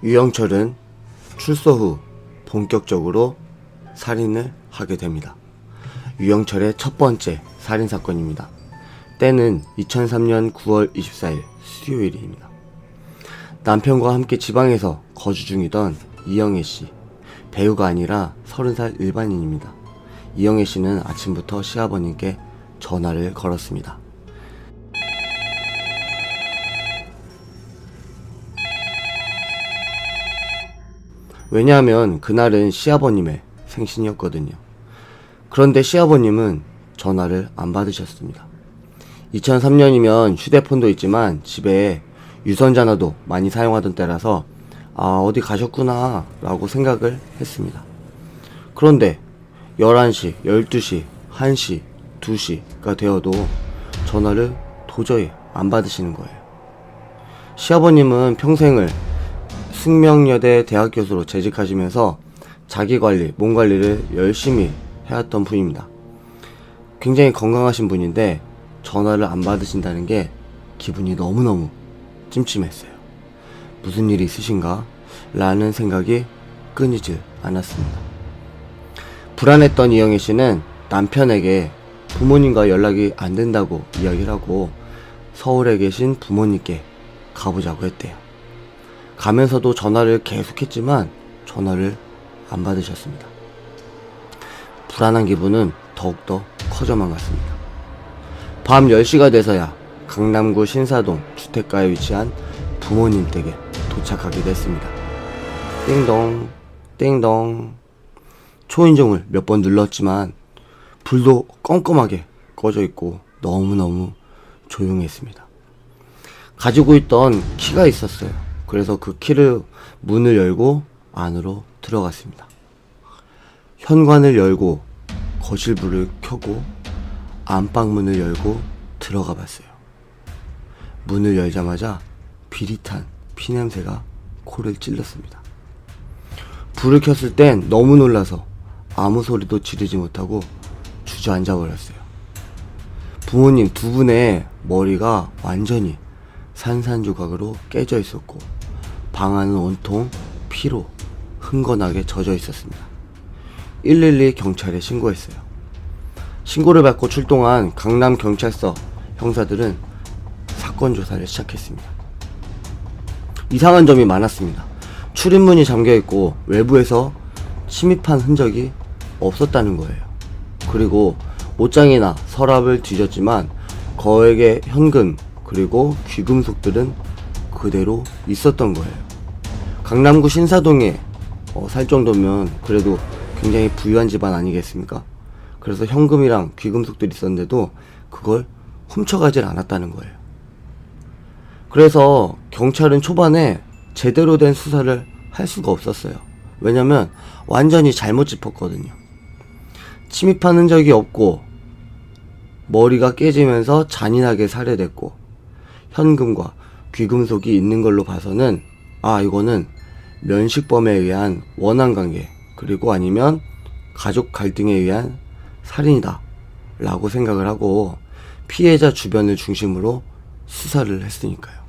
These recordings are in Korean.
유영철은 출소 후 본격적으로 살인을 하게 됩니다. 유영철의 첫 번째 살인사건입니다. 때는 2003년 9월 24일 수요일입니다. 남편과 함께 지방에서 거주 중이던 이영애 씨, 배우가 아니라 30살 일반인입니다. 이영애 씨는 아침부터 시아버님께 전화를 걸었습니다. 왜냐하면 그날은 시아버님의 생신이었거든요. 그런데 시아버님은 전화를 안 받으셨습니다. 2003년이면 휴대폰도 있지만 집에 유선전화도 많이 사용하던 때라서 어디 가셨구나 라고 생각을 했습니다. 그런데 11시, 12시, 1시, 2시가 되어도 전화를 도저히 안 받으시는 거예요. 시아버님은 평생을 숙명여대 대학 교수로 재직하시면서 자기관리, 몸관리를 열심히 해왔던 분입니다. 굉장히 건강하신 분인데 전화를 안 받으신다는 게 기분이 너무너무 찜찜했어요. 무슨 일이 있으신가? 라는 생각이 끊이질 않았습니다. 불안했던 이영애 씨는 남편에게 부모님과 연락이 안 된다고 이야기를 하고 서울에 계신 부모님께 가보자고 했대요. 가면서도 전화를 계속했지만 전화를 안 받으셨습니다. 불안한 기분은 더욱더 커져만 갔습니다. 밤 10시가 돼서야 강남구 신사동 주택가에 위치한 부모님 댁에 도착하게 됐습니다. 띵동 띵동. 초인종을 몇 번 눌렀지만 불도 껌껌하게 꺼져 있고 너무너무 조용했습니다. 가지고 있던 키가 있었어요. 그래서 그 키를 문을 열고 안으로 들어갔습니다. 현관을 열고 거실 불을 켜고 안방문을 열고 들어가 봤어요. 문을 열자마자 비릿한 피냄새가 코를 찔렀습니다. 불을 켰을 땐 너무 놀라서 아무 소리도 지르지 못하고 주저앉아 버렸어요. 부모님 두 분의 머리가 완전히 산산조각으로 깨져 있었고 방 안은 온통 피로 흥건하게 젖어 있었습니다. 112 경찰에 신고했어요. 신고를 받고 출동한 강남경찰서 형사들은 사건 조사를 시작했습니다. 이상한 점이 많았습니다. 출입문이 잠겨있고 외부에서 침입한 흔적이 없었다는 거예요. 그리고 옷장이나 서랍을 뒤졌지만 거액의 현금 그리고 귀금속들은 그대로 있었던 거예요. 강남구 신사동에 살 정도면 그래도 굉장히 부유한 집안 아니겠습니까? 그래서 현금이랑 귀금속들이 있었는데도 그걸 훔쳐가질 않았다는 거예요. 그래서 경찰은 초반에 제대로 된 수사를 할 수가 없었어요. 왜냐면 완전히 잘못 짚었거든요. 침입한 흔적이 없고 머리가 깨지면서 잔인하게 살해됐고 현금과 귀금속이 있는 걸로 봐서는 이거는 면식범에 의한 원한관계 그리고 아니면 가족 갈등에 의한 살인이다 라고 생각을 하고 피해자 주변을 중심으로 수사를 했으니까요.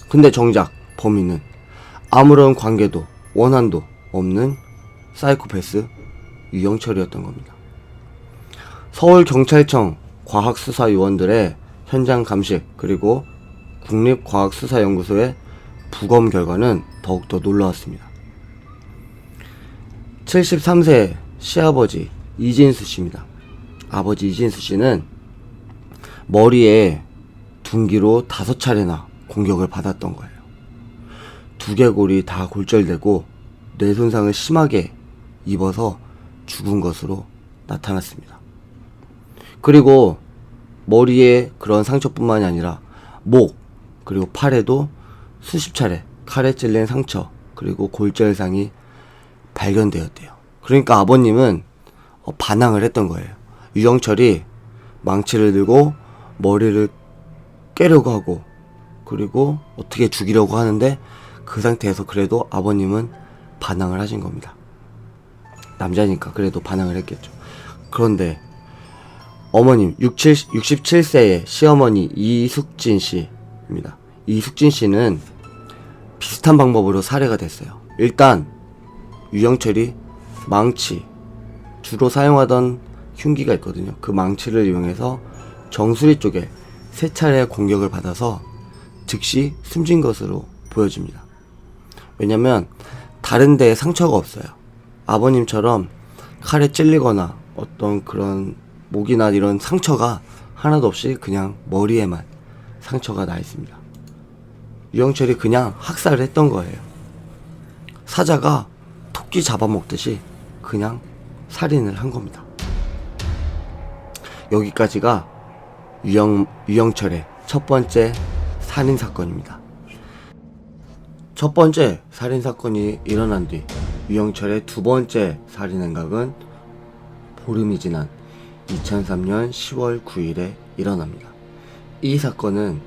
근데 정작 범인은 아무런 관계도 원한도 없는 사이코패스 유영철이었던 겁니다. 서울경찰청 과학수사요원들의 현장 감식 그리고 국립과학수사연구소의 부검 결과는 더욱더 놀라웠습니다. 73세 시아버지 이진수 씨입니다. 아버지 이진수 씨는 머리에 둔기로 5차례나 공격을 받았던 거예요. 두개골이 다 골절되고 뇌 손상을 심하게 입어서 죽은 것으로 나타났습니다. 그리고 머리에 그런 상처뿐만이 아니라 목 그리고 팔에도 수십 차례 칼에 찔린 상처 그리고 골절상이 발견되었대요. 그러니까 아버님은 반항을 했던 거예요. 유영철이 망치를 들고 머리를 깨려고 하고 그리고 어떻게 죽이려고 하는데 그 상태에서 그래도 아버님은 반항을 하신 겁니다. 남자니까 그래도 반항을 했겠죠. 그런데 어머님 67세의 시어머니 이숙진 씨입니다. 이숙진 씨는 비슷한 방법으로 살해가 됐어요. 일단 유영철이 망치, 주로 사용하던 흉기가 있거든요. 그 망치를 이용해서 정수리 쪽에 3차례 공격을 받아서 즉시 숨진 것으로 보여집니다. 왜냐면 다른 데에 상처가 없어요. 아버님처럼 칼에 찔리거나 어떤 그런 목이나 이런 상처가 하나도 없이 그냥 머리에만 상처가 나 있습니다. 유영철이 그냥 학살을 했던 거예요. 사자가 토끼 잡아먹듯이 그냥 살인을 한 겁니다. 여기까지가 유영철의 첫 번째 살인사건입니다. 첫 번째 살인사건이 일어난 뒤 유영철의 두 번째 살인행각은 보름이 지난 2003년 10월 9일에 일어납니다. 이 사건은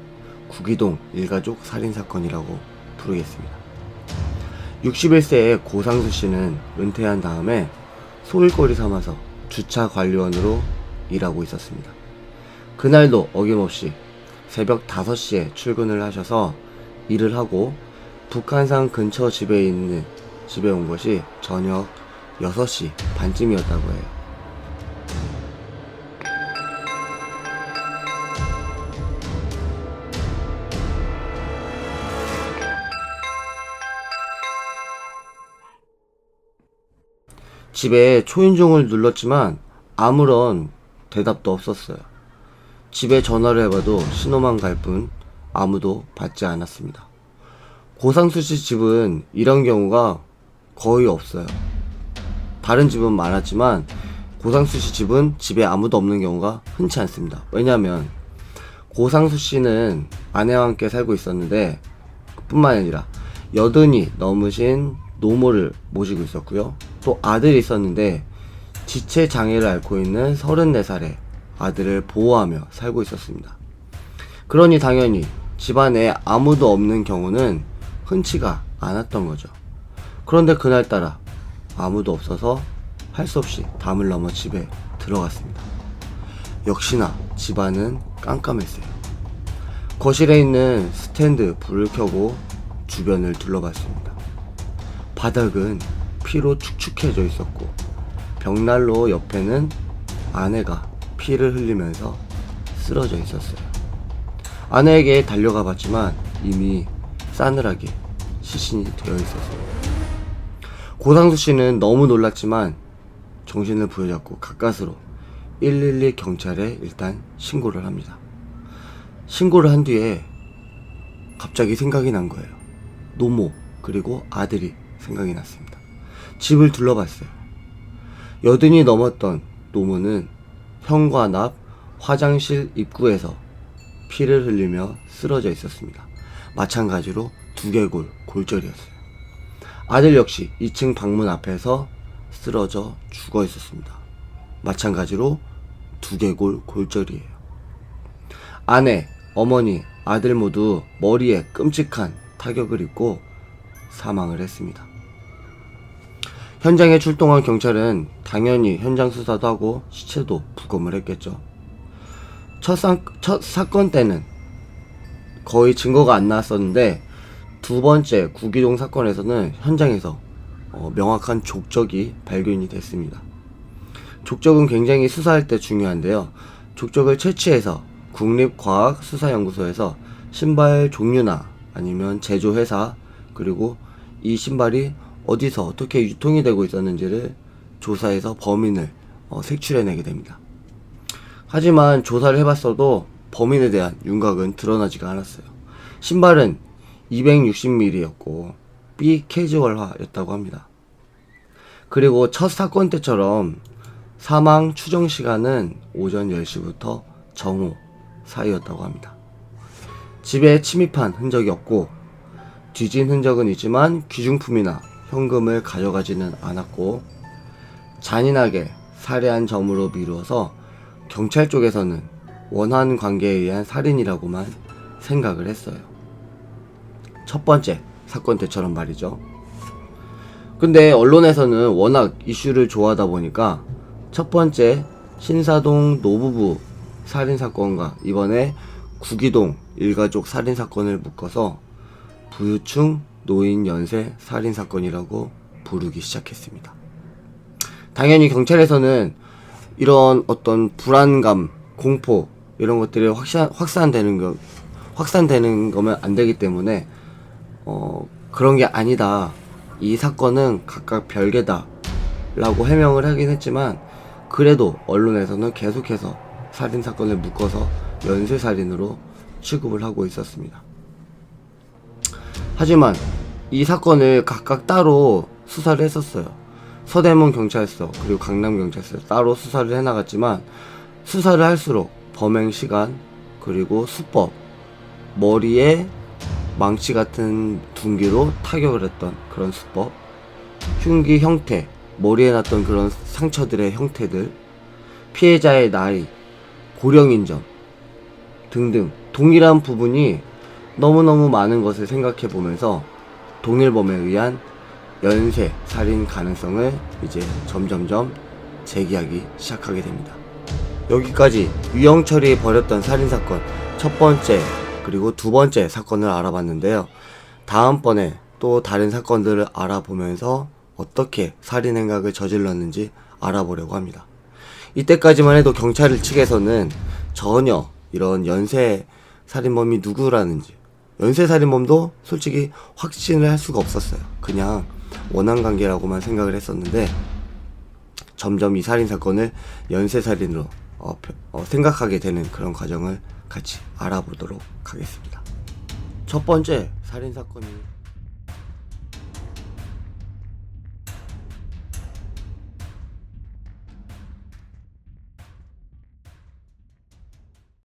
구기동 일가족 살인사건이라고 부르겠습니다. 61세의 고상수 씨는 은퇴한 다음에 소일거리 삼아서 주차 관리원으로 일하고 있었습니다. 그날도 어김없이 새벽 5시에 출근을 하셔서 일을 하고 북한산 근처 집에 온 것이 저녁 6시 반쯤이었다고 해요. 집에 초인종을 눌렀지만 아무런 대답도 없었어요. 집에 전화를 해봐도 신호만 갈 뿐 아무도 받지 않았습니다. 고상수 씨 집은 이런 경우가 거의 없어요. 다른 집은 많았지만 고상수 씨 집은 집에 아무도 없는 경우가 흔치 않습니다. 왜냐하면 고상수 씨는 아내와 함께 살고 있었는데 뿐만 아니라 80이 넘으신 노모를 모시고 있었고요. 또 아들이 있었는데 지체 장애를 앓고 있는 34살의 아들을 보호하며 살고 있었습니다. 그러니 당연히 집안에 아무도 없는 경우는 흔치가 않았던 거죠. 그런데 그날따라 아무도 없어서 할 수 없이 담을 넘어 집에 들어갔습니다. 역시나 집안은 깜깜했어요. 거실에 있는 스탠드 불을 켜고 주변을 둘러봤습니다. 바닥은 피로 축축해져 있었고 벽난로 옆에는 아내가 피를 흘리면서 쓰러져 있었어요. 아내에게 달려가 봤지만 이미 싸늘하게 시신이 되어 있었어요. 고상수 씨는 너무 놀랐지만 정신을 부여잡고 가까스로 112 경찰에 일단 신고를 합니다. 신고를 한 뒤에 갑자기 생각이 난 거예요. 노모 그리고 아들이 생각이 났습니다. 집을 둘러봤어요. 80이 넘었던 노모는 현관 앞 화장실 입구에서 피를 흘리며 쓰러져 있었습니다. 마찬가지로 두개골 골절이었어요. 아들 역시 2층 방문 앞에서 쓰러져 죽어 있었습니다. 마찬가지로 두개골 골절이에요. 아내, 어머니, 아들 모두 머리에 끔찍한 타격을 입고 사망을 했습니다. 현장에 출동한 경찰은 당연히 현장 수사도 하고 시체도 부검을 했겠죠. 첫 사건 때는 거의 증거가 안 나왔었는데 두 번째 구기동 사건에서는 현장에서 명확한 족적이 발견이 됐습니다. 족적은 굉장히 수사할 때 중요한데요. 족적을 채취해서 국립과학수사연구소에서 신발 종류나 아니면 제조회사 그리고 이 신발이 어디서 어떻게 유통이 되고 있었는지를 조사해서 범인을 색출해내게 됩니다. 하지만 조사를 해봤어도 범인에 대한 윤곽은 드러나지가 않았어요. 신발은 260mm였고 B 캐주얼화였다고 합니다. 그리고 첫 사건 때처럼 사망 추정 시간은 오전 10시부터 정오 사이였다고 합니다. 집에 침입한 흔적이 없고 뒤진 흔적은 있지만 귀중품이나 현금을 가져가지는 않았고 잔인하게 살해한 점으로 미루어서 경찰 쪽에서는 원한 관계에 의한 살인이라고만 생각을 했어요. 첫 번째 사건 때처럼 말이죠. 근데 언론에서는 워낙 이슈를 좋아하다 보니까 첫 번째 신사동 노부부 살인사건과 이번에 구기동 일가족 살인사건을 묶어서 부유층 노인 연쇄 살인 사건이라고 부르기 시작했습니다. 당연히 경찰에서는 이런 어떤 불안감, 공포 이런 것들이 확산되는 거면 안 되기 때문에 그런 게 아니다. 이 사건은 각각 별개다 라고 해명을 하긴 했지만, 그래도 언론에서는 계속해서 살인 사건을 묶어서 연쇄살인으로 취급을 하고 있었습니다. 하지만 이 사건을 각각 따로 수사를 했었어요. 서대문 경찰서 그리고 강남 경찰서 따로 수사를 해나갔지만, 수사를 할수록 범행 시간 그리고 수법, 머리에 망치 같은 둔기로 타격을 했던 그런 수법, 흉기 형태, 머리에 났던 그런 상처들의 형태들, 피해자의 나이, 고령인 점 등등 동일한 부분이 너무너무 많은 것을 생각해 보면서 동일범에 의한 연쇄 살인 가능성을 이제 점점점 제기하기 시작하게 됩니다. 여기까지 유영철이 벌였던 살인사건 첫 번째 그리고 두 번째 사건을 알아봤는데요. 다음번에 또 다른 사건들을 알아보면서 어떻게 살인 행각을 저질렀는지 알아보려고 합니다. 이때까지만 해도 경찰 측에서는 전혀 이런 연쇄 살인범이 누구라는지, 연쇄 살인범도 솔직히 확신을 할 수가 없었어요. 그냥 원한관계라고만 생각을 했었는데, 점점 이 살인사건을 연쇄살인으로 생각하게 되는 그런 과정을 같이 알아보도록 하겠습니다. 첫 번째 살인사건이